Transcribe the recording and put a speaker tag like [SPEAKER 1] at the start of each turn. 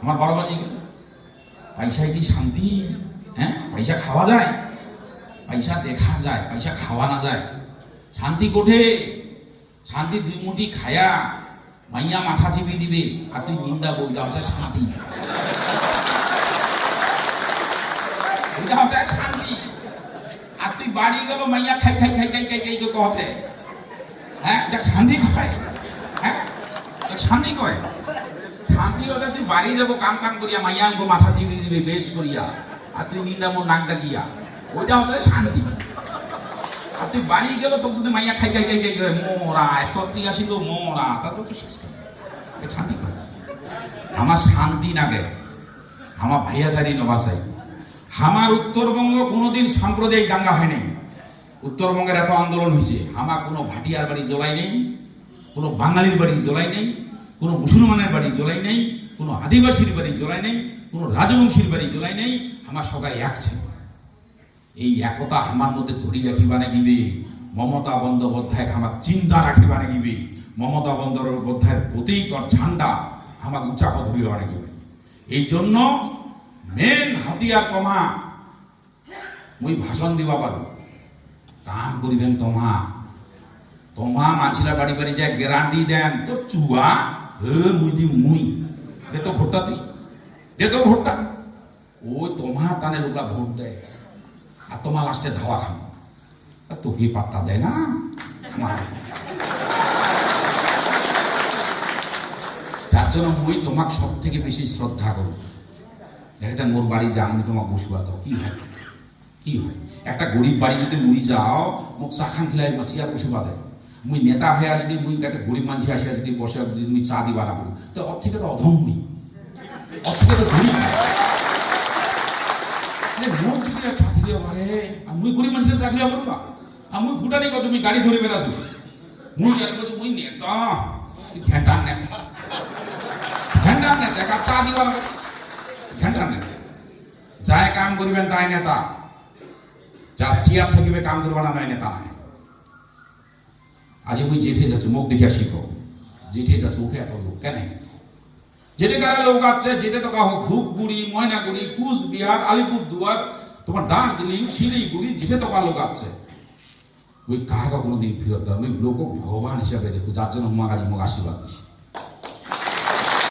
[SPEAKER 1] আমার 12 বাজে গেল। পয়সায় কি শান্তি? হ্যাঁ, পয়সা খাওয়া যায়, পয়সা দেখা যায়, পয়সা খাওয়া না যায়। শান্তি কোঠে? শান্তি 2 মুঠি খায়া মাইয়া মাথা চিপি দিবে আর তুই নিন্দা বইটা হচ্ছে শান্তি। এটা হচ্ছে শান্তি। আর তুই বাড়ি গেল মাইয়া খাই খাই খাই খাই খাই খাই কছে, হ্যাঁ এটা শান্তি কয়? হ্যাঁ শান্তি কয়? শান্তি হলে তুই বাড়ি যাবো কাম কাম করিয়া মাইয়া আঙ্গো মাথা চিপি দিবে বেশ করিয়া আর তুই নিন্দা মোর নাক ডাকিয়া, ওইটা হচ্ছে শান্তি। আর তুই বাড়ি গেল তোর যদি মাইয়া খাই খাই খাই খাই মোরা এত আসিল মোরা, তা তো শেষ করে শান্তি কয়? আমার শান্তি নাগে, আমার ভাইয়াচারি নবাচাই। আমার উত্তরবঙ্গ কোনোদিন সাম্প্রদায়িক দাঙ্গা হয়নি। উত্তরবঙ্গের এত আন্দোলন হয়েছে, আমার কোনো ভাটিয়ার বাড়ি জ্বলাই নেই, কোনো বাঙালির বাড়ি জ্বলাই নেই, কোনো মুসলমানের বাড়ি জ্বলাই নেই, কোনো আদিবাসীর বাড়ি জ্বলাই নেই, কোনো রাজবংশীর বাড়ি জ্বলাই নেই। আমার সবাই এক ছিল। এই একতা আমার মধ্যে ধরি রাখিবা নাগিবে। মমতা বন্দ্যোপাধ্যায় আমার চিন্তা রাখিবা নাগিবে। মমতা বন্দ্যোপাধ্যায়ের প্রতীকর ঝান্ডা আমাকে উঁচা ধরিবা নাগিবে। এই জন্য মেন হাতিয়ার তোমা। মুই ভাষণ দিবা পারো, কাম করিবেন তোমা। তোমা মানছিলা বাড়ি বাড়ি যায় গ্যারান্টি দেন তোর চুয়া মুই দি মুই দে তো ভোটটা, তুই দে তো ভোটটা। ওই তোমার টানে লোকরা ভোট দেয় আর তোমার লাস্টে ধাওয়া খান, তোকে পাত্তা দেয় না। যার জন্য মুই তোমাকে সব থেকে বেশি শ্রদ্ধা করো। দেখা যায় মোর বাড়ি যা আমি তোমাকে বসবা দাও, কি হয়? কি হয়? একটা গরিব বাড়ি যদি মুই যাও মোক চাখান খিলাই চেয়ার বসবা দেয়। মুই নেতা হয়ে যদি মুই একটা গরিব মানুষ আসিয়া যদি বসে যদি মুই চা দিবা না করি, তো ওর থেকে তো অধম মুই, ওর থেকে তো গরিব। মোর যদি চাকরি পারে আর মুই গরিব মানুষের চাকরি করবা, আর মুই ফুটানি কছ মুই গাড়ি ধরে বেড়াছো, মুই আর কছ মুই নেতা, ঘেন্টার নেতা, ঘেন্টার নেতা এক চা দিবা না করি, ঘেন্টার নেতা। যায় কাম করিবেন তাই নেতা, যার চেয়ার থাকিবে কাম করবা না তাই নেতা নাই। আজ মুই জেঠে যাচ্ছ, মুখ দেখিয়া শিখো। জেঠে যাচ্ছ উঠে এত লোক কেন? যেটে কারা লোক আছে, যেটে তো কাহ ধূপগুড়ি, ময়নাগুড়ি, কুচবিহার, আলিপুরদুয়ার, তোমার দার্জিলিং, শিলিগুড়ি, যেটে তো কা লোক আছে। ওই কাহাকে কোনোদিন ফেরত দেওয়া, ওই লোক ভগবান হিসাবে দেখো, যার জন্য হুমা গাজি মুখ আশীর্বাদ দিস।